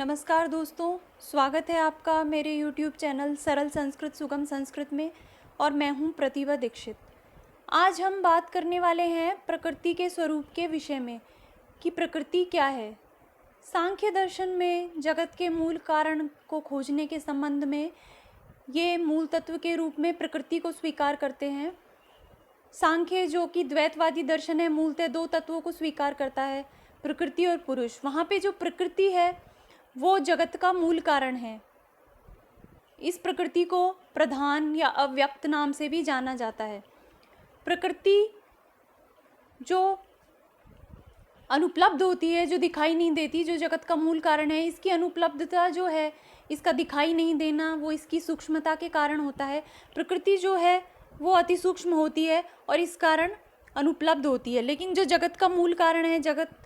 नमस्कार दोस्तों, स्वागत है आपका मेरे YouTube चैनल सरल संस्कृत सुगम संस्कृत में। और मैं हूं प्रतिभा दीक्षित। आज हम बात करने वाले हैं प्रकृति के स्वरूप के विषय में कि प्रकृति क्या है। सांख्य दर्शन में जगत के मूल कारण को खोजने के संबंध में ये मूल तत्व के रूप में प्रकृति को स्वीकार करते हैं। सांख्य जो कि द्वैतवादी दर्शन है, मूलतः दो तत्वों को स्वीकार करता है, प्रकृति और पुरुष। वहाँ पे जो प्रकृति है वो जगत का मूल कारण है। इस प्रकृति को प्रधान या अव्यक्त नाम से भी जाना जाता है। प्रकृति जो अनुपलब्ध होती है, जो दिखाई नहीं देती, जो जगत का मूल कारण है, इसकी अनुपलब्धता जो है, इसका दिखाई नहीं देना, वो इसकी सूक्ष्मता के कारण होता है। प्रकृति जो है वो अति सूक्ष्म होती है और इस कारण अनुपलब्ध होती है। लेकिन जो जगत का मूल कारण है, जगत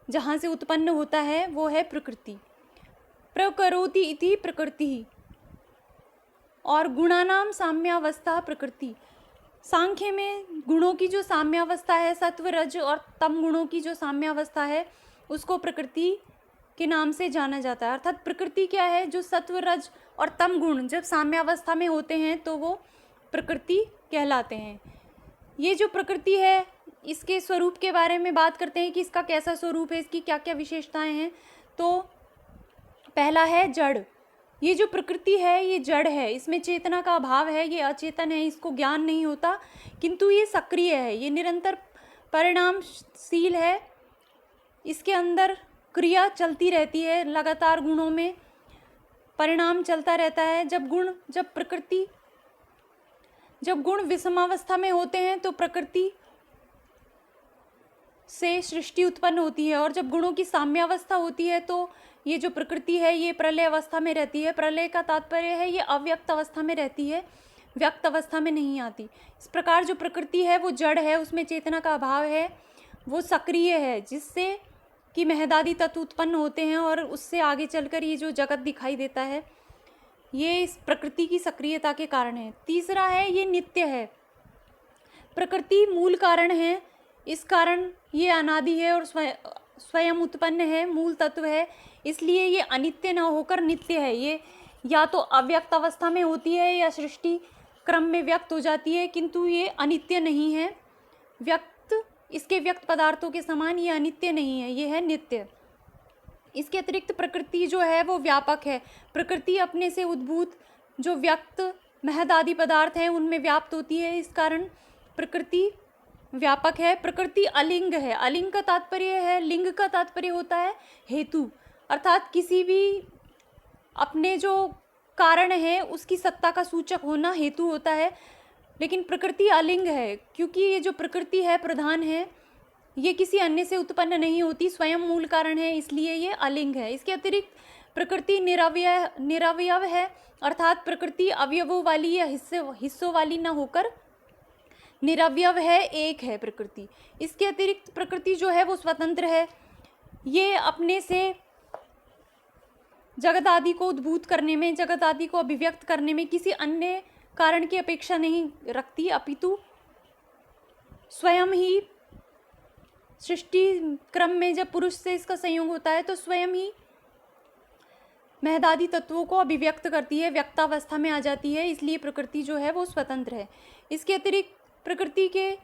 जहाँ से उत्पन्न होता है, वो है प्रकृति। प्रकरोति इति प्रकृति और गुणानाम साम्यावस्था प्रकृति। सांख्य में गुणों की जो साम्यावस्था है, सत्व रज और तम गुणों की जो साम्यावस्था है, उसको प्रकृति के नाम से जाना जाता है। अर्थात प्रकृति क्या है? जो सत्व रज और तम गुण जब साम्यावस्था में होते हैं तो वो प्रकृति कहलाते हैं। ये जो प्रकृति है, इसके स्वरूप के बारे में बात करते हैं कि इसका कैसा स्वरूप है, इसकी क्या क्या विशेषताएं हैं। तो पहला है जड़। ये जो प्रकृति है ये जड़ है, इसमें चेतना का अभाव है, ये अचेतन है, इसको ज्ञान नहीं होता, किंतु ये सक्रिय है, ये निरंतर परिणामशील है, इसके अंदर क्रिया चलती रहती है, लगातार गुणों में परिणाम चलता रहता है। जब गुण विषमावस्था में होते हैं तो प्रकृति से सृष्टि उत्पन्न होती है, और जब गुणों की साम्यावस्था होती है तो ये जो प्रकृति है ये प्रलय अवस्था में रहती है। प्रलय का तात्पर्य है ये अव्यक्त अवस्था में रहती है, व्यक्त अवस्था में नहीं आती। इस प्रकार जो प्रकृति है वो जड़ है, उसमें चेतना का अभाव है, वो सक्रिय है, जिससे कि महदादि तत्व उत्पन्न होते हैं और उससे आगे चलकर ये जो जगत दिखाई देता है, ये इस प्रकृति की सक्रियता के कारण है। तीसरा है ये नित्य है। प्रकृति मूल कारण है, इस कारण ये अनादि है और स्वयं उत्पन्न है, मूल तत्व है, इसलिए ये अनित्य न होकर नित्य है। ये या तो अव्यक्त अवस्था में होती है या सृष्टि क्रम में व्यक्त हो जाती है, किंतु ये अनित्य नहीं है। इसके व्यक्त पदार्थों के समान ये अनित्य नहीं है, ये है नित्य। इसके अतिरिक्त प्रकृति जो है वो व्यापक है। प्रकृति अपने से उद्भूत जो व्यक्त महद आदि पदार्थ हैं उनमें व्याप्त होती है, इस कारण प्रकृति व्यापक है। प्रकृति अलिंग है। अलिंग का तात्पर्य है, लिंग का तात्पर्य होता है हेतु, अर्थात किसी भी अपने जो कारण है उसकी सत्ता का सूचक होना हेतु होता है। लेकिन प्रकृति अलिंग है, क्योंकि ये जो प्रकृति है प्रधान है, ये किसी अन्य से उत्पन्न नहीं होती, स्वयं मूल कारण है, इसलिए ये अलिंग है। इसके अतिरिक्त प्रकृति निरवयव है, अर्थात प्रकृति अवयवों वाली या हिस्सों वाली न होकर निरवयव है, एक है प्रकृति। इसके अतिरिक्त प्रकृति जो है वो स्वतंत्र है, ये अपने से जगत आदि को उद्भूत करने में, जगत आदि को अभिव्यक्त करने में किसी अन्य कारण की अपेक्षा नहीं रखती, अपितु स्वयं ही सृष्टि क्रम में जब पुरुष से इसका संयोग होता है तो स्वयं ही महदादि तत्वों को अभिव्यक्त करती है, व्यक्तावस्था में आ जाती है, इसलिए प्रकृति जो है वो स्वतंत्र है। इसके अतिरिक्त प्रकृति के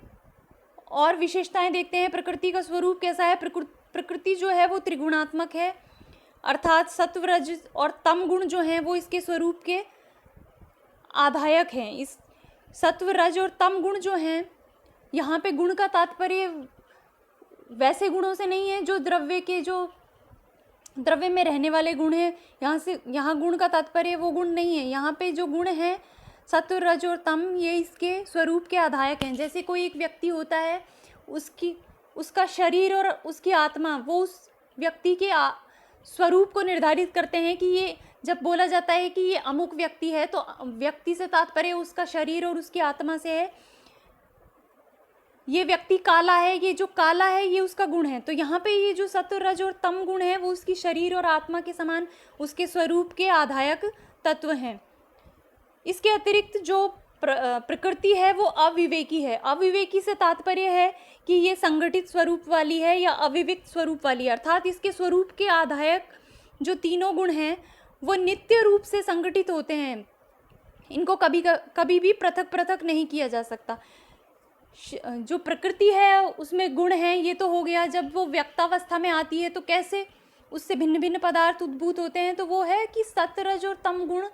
और विशेषताएं देखते हैं। प्रकृति का स्वरूप कैसा है? प्रकृति जो है वो त्रिगुणात्मक है, अर्थात सत्व रज और तम गुण जो हैं वो इसके स्वरूप के आधायक हैं। इस सत्व रज और तम गुण जो हैं, यहाँ पे गुण का तात्पर्य वैसे गुणों से नहीं है जो द्रव्य में रहने वाले गुण हैं। यहाँ गुण का तात्पर्य वो गुण नहीं है। यहाँ पे जो गुण हैं सत्व रज और तम, ये इसके स्वरूप के आधायक हैं। जैसे कोई एक व्यक्ति होता है, उसका शरीर और उसकी आत्मा वो उस व्यक्ति के स्वरूप को निर्धारित करते हैं कि ये, जब बोला जाता है कि ये अमुक व्यक्ति है तो व्यक्ति से तात्पर्य उसका शरीर और उसकी आत्मा से है। ये व्यक्ति काला है, ये जो काला है ये उसका गुण है। तो यहाँ पे ये जो सत्व रज और तम गुण है वो उसकी शरीर और आत्मा के समान उसके स्वरूप के आधायक तत्व हैं। इसके अतिरिक्त जो प्रकृति है वो अविवेकी है। अविवेकी से तात्पर्य है कि ये संगठित स्वरूप वाली है या अविविक्त स्वरूप वाली है, अर्थात इसके स्वरूप के आधायक जो तीनों गुण हैं वो नित्य रूप से संगठित होते हैं, इनको कभी भी पृथक पृथक नहीं किया जा सकता। जो प्रकृति है उसमें गुण हैं, ये तो हो गया। जब वो व्यक्तावस्था में आती है तो कैसे उससे भिन्न भिन्न पदार्थ उद्भूत होते हैं, तो वो है कि सत्व रज और तम गुण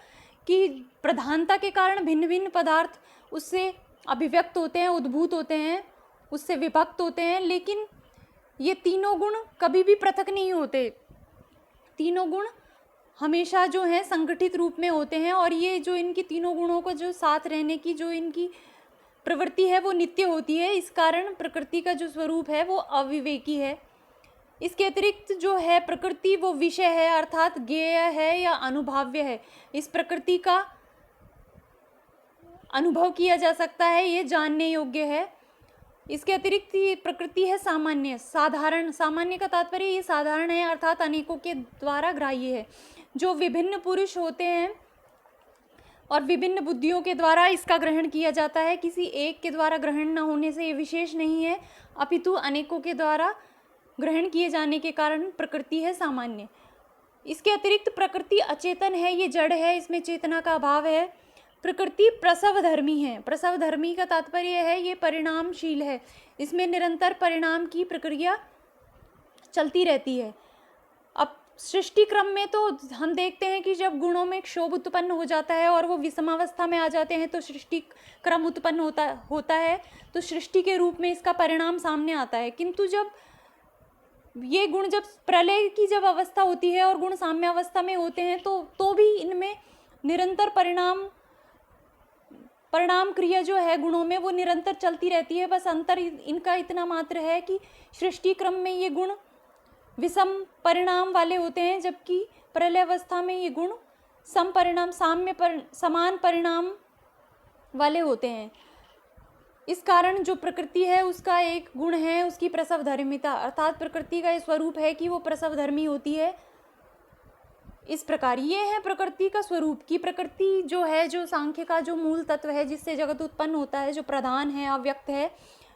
की प्रधानता के कारण भिन्न भिन्न पदार्थ उससे अभिव्यक्त होते हैं, उद्भूत होते हैं, उससे विभक्त होते हैं। लेकिन ये तीनों गुण कभी भी पृथक नहीं होते, तीनों गुण हमेशा जो है संगठित रूप में होते हैं। और ये जो इनकी तीनों गुणों को जो साथ रहने की जो इनकी प्रवृत्ति है वो नित्य होती है। इस कारण प्रकृति का जो स्वरूप है वो अविवेकी है। इसके अतिरिक्त जो है प्रकृति वो विषय है, अर्थात ज्ञेय है या अनुभाव्य है। इस प्रकृति का अनुभव किया जा सकता है, ये जानने योग्य है। इसके अतिरिक्त ये प्रकृति है सामान्य, साधारण। सामान्य का तात्पर्य ये साधारण है, अर्थात अनेकों के द्वारा ग्राह्य है। जो विभिन्न पुरुष होते हैं और विभिन्न बुद्धियों के द्वारा इसका ग्रहण किया जाता है। किसी एक के द्वारा ग्रहण न होने से ये विशेष नहीं है, अपितु अनेकों के द्वारा ग्रहण किए जाने के कारण प्रकृति है सामान्य। इसके अतिरिक्त प्रकृति अचेतन है, ये जड़ है, इसमें चेतना का अभाव है। प्रकृति प्रसवधर्मी है। प्रसवधर्मी का तात्पर्य है ये परिणामशील है, इसमें निरंतर परिणाम की प्रक्रिया चलती रहती है। अब सृष्टि क्रम में तो हम देखते हैं कि जब गुणों में क्षोभ उत्पन्न हो जाता है और वो विषमावस्था में आ जाते हैं तो सृष्टि क्रम उत्पन्न होता है, तो सृष्टि के रूप में इसका परिणाम सामने आता है। किंतु जब ये गुण जब प्रलय की जब अवस्था होती है और गुण साम्य अवस्था में होते हैं तो भी इनमें निरंतर परिणाम क्रिया जो है गुणों में वो निरंतर चलती रहती है। बस अंतर इनका इतना मात्र है कि सृष्टि क्रम में ये गुण विषम परिणाम वाले होते हैं, जबकि प्रलय अवस्था में ये गुण समान परिणाम वाले होते हैं। इस कारण जो प्रकृति है उसका एक गुण है उसकी प्रसवधर्मिता, अर्थात प्रकृति का ये स्वरूप है कि वो प्रसवधर्मी होती है। इस प्रकार ये है प्रकृति का स्वरूप कि प्रकृति जो है, जो सांख्य का जो मूल तत्व है जिससे जगत उत्पन्न होता है, जो प्रधान है, अव्यक्त है,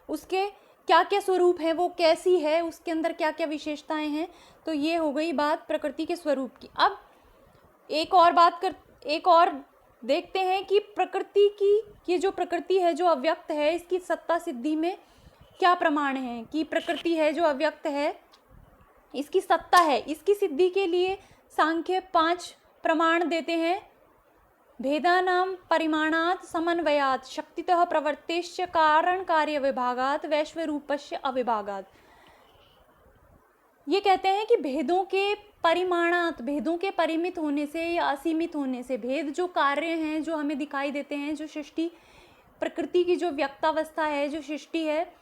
उसके क्या क्या स्वरूप है, वो कैसी है, उसके अंदर क्या क्या विशेषताएं हैं। तो ये हो गई बात प्रकृति के स्वरूप की। अब एक और देखते हैं कि प्रकृति की ये जो प्रकृति है जो अव्यक्त है, इसकी सत्ता सिद्धि में क्या प्रमाण है कि प्रकृति है जो अव्यक्त है इसकी सत्ता है। इसकी सिद्धि के लिए सांख्य 5 प्रमाण देते हैं। भेदानाम परिमाणात् समन्वयात् शक्तितः प्रवृत्तेश्च कारण कार्य विभागात् वैश्वरूपस्य अविभागात्। ये कहते हैं कि भेदों के परिमाणात्, भेदों के परिमित होने से या असीमित होने से, भेद जो कार्य हैं जो हमें दिखाई देते हैं, जो सृष्टि प्रकृति की जो व्यक्तावस्था है, जो सृष्टि है,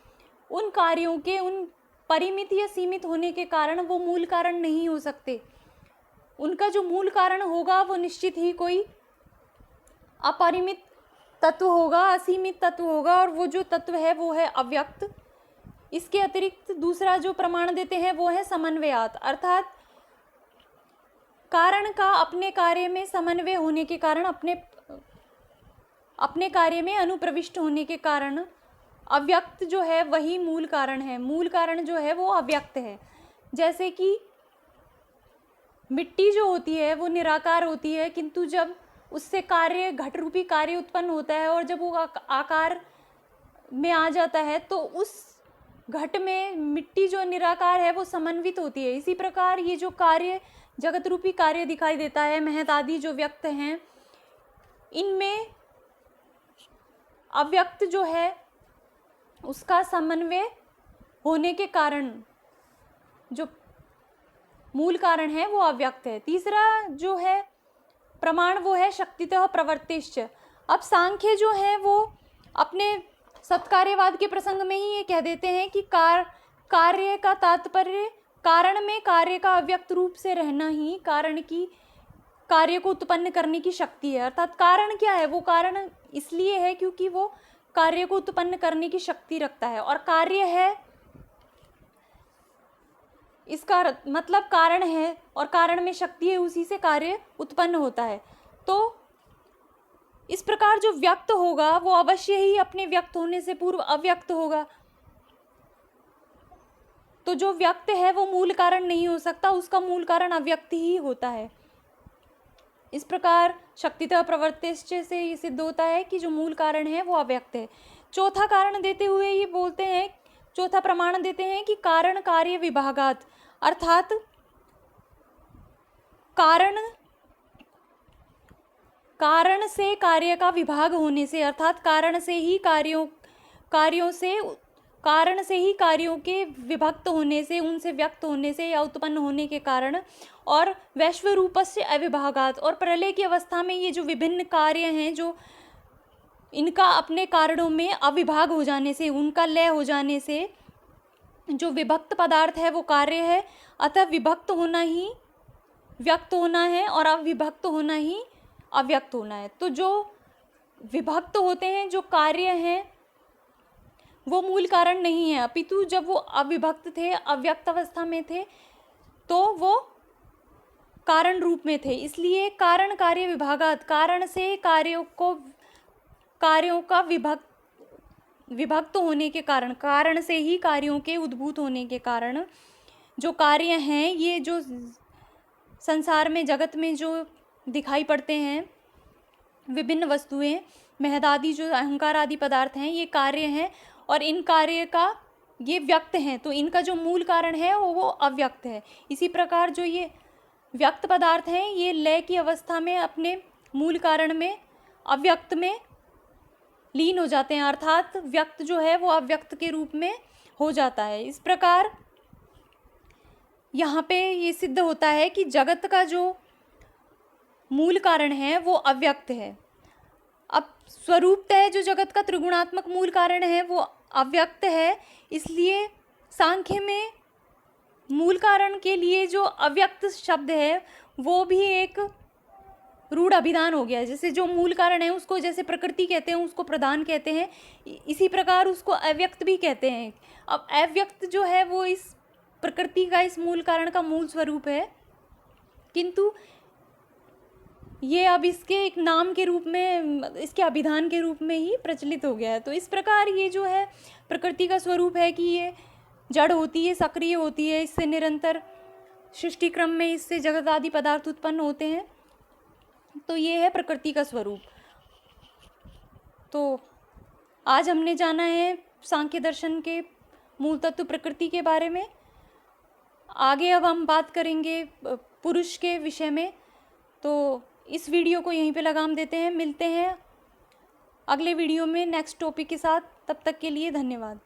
उन कार्यों के उन परिमित या सीमित होने के कारण वो मूल कारण नहीं हो सकते। उनका जो मूल कारण होगा वो निश्चित ही कोई अपरिमित तत्व होगा, असीमित तत्व होगा, और वो जो तत्व है वो है अव्यक्त। इसके अतिरिक्त दूसरा जो प्रमाण देते हैं वो है समन्वयात, अर्थात कारण का अपने कार्य में समन्वय होने के कारण, अपने कार्य में अनुप्रविष्ट होने के कारण अव्यक्त जो है वही मूल कारण है। मूल कारण जो है वो अव्यक्त है। जैसे कि मिट्टी जो होती है वो निराकार होती है, किंतु जब उससे कार्य, घट रूपी कार्य उत्पन्न होता है और जब वो आकार में आ जाता है तो उस घट में मिट्टी जो निराकार है वो समन्वित होती है। इसी प्रकार ये जो कार्य, जगत रूपी कार्य दिखाई देता है, महत आदि जो व्यक्त हैं, इनमें अव्यक्त जो है उसका समन्वय होने के कारण जो मूल कारण है वो अव्यक्त है। तीसरा जो है प्रमाण वो है शक्तितः प्रवृत्तिश्च। अब सांख्य जो है वो अपने सत्कार्यवाद के प्रसंग में ही ये कह देते हैं कि कार्य का तात्पर्य कारण में कार्य का अव्यक्त रूप से रहना ही कारण की कार्य को उत्पन्न करने की शक्ति है। अर्थात कारण क्या है, वो कारण इसलिए है क्योंकि वो कार्य को उत्पन्न करने की शक्ति रखता है, और कार्य है इसका मतलब कारण है और कारण में शक्ति है, उसी से कार्य उत्पन्न होता है। तो इस प्रकार जो व्यक्त होगा वो अवश्य ही अपने व्यक्त होने से पूर्व अव्यक्त होगा। तो जो व्यक्त है वो मूल कारण नहीं हो सकता, उसका मूल कारण अव्यक्त ही होता है। इस प्रकार शक्तितः प्रवर्तिश्च से ये सिद्ध होता है कि जो मूल कारण है वो अव्यक्त है। चौथा कारण देते हुए ये बोलते हैं, चौथा प्रमाण देते हैं कि कारण कार्य विभागात, अर्थात कारण से कार्य का विभाग होने से, अर्थात कारण से ही कार्यों के विभक्त होने से, उनसे व्यक्त होने से या उत्पन्न होने के कारण, और वैश्व रूपस्य अविभागात, और प्रलय की अवस्था में ये जो विभिन्न कार्य हैं, जो इनका अपने कारणों में अविभाग हो जाने से, उनका लय हो जाने से जो विभक्त पदार्थ है वो कार्य है, अतः विभक्त होना ही व्यक्त होना है और अविभक्त होना ही अव्यक्त होना है। तो जो विभक्त होते हैं, जो कार्य हैं, वो मूल कारण नहीं है, अपितु जब वो अविभक्त थे, अव्यक्त अवस्था में थे, तो वो कारण रूप में थे। इसलिए कारण कार्य विभागात, कारण से कार्यों का विभक्त होने के कारण, कारण से ही कार्यों के उद्भूत होने के कारण जो कार्य हैं, ये जो संसार में, जगत में जो दिखाई पड़ते हैं विभिन्न वस्तुएं, महद आदि जो अहंकार आदि पदार्थ हैं, ये कार्य हैं और इन कार्य का ये व्यक्त हैं, तो इनका जो मूल कारण है वो अव्यक्त है। इसी प्रकार जो ये व्यक्त पदार्थ हैं, ये लय की अवस्था में अपने मूल कारण में अव्यक्त में लीन हो जाते हैं, अर्थात व्यक्त जो है वो अव्यक्त के रूप में हो जाता है। इस प्रकार यहाँ पे ये सिद्ध होता है कि जगत का जो मूल कारण है वो अव्यक्त है। अब स्वरूपतः जो जगत का त्रिगुणात्मक मूल कारण है वो अव्यक्त है, इसलिए सांख्य में मूल कारण के लिए जो अव्यक्त शब्द है वो भी एक रूढ़ अभिधान हो गया है। जैसे जो मूल कारण है उसको जैसे प्रकृति कहते हैं, उसको प्रधान कहते हैं, इसी प्रकार उसको अव्यक्त भी कहते हैं। अब अव्यक्त जो है वो इस प्रकृति का, इस मूल कारण का मूल स्वरूप है, किंतु ये अब इसके एक नाम के रूप में, इसके अभिधान के रूप में ही प्रचलित हो गया है। तो इस प्रकार ये जो है प्रकृति का स्वरूप है कि ये जड़ होती है, सक्रिय होती है, इससे निरंतर सृष्टि क्रम में इससे जगत आदि पदार्थ उत्पन्न होते हैं, तो ये है प्रकृति का स्वरूप। तो आज हमने जाना है सांख्य दर्शन के मूल तत्व प्रकृति के बारे में। आगे अब हम बात करेंगे पुरुष के विषय में। तो इस वीडियो को यहीं पे लगाम देते हैं, मिलते हैं अगले वीडियो में नेक्स्ट टॉपिक के साथ। तब तक के लिए धन्यवाद।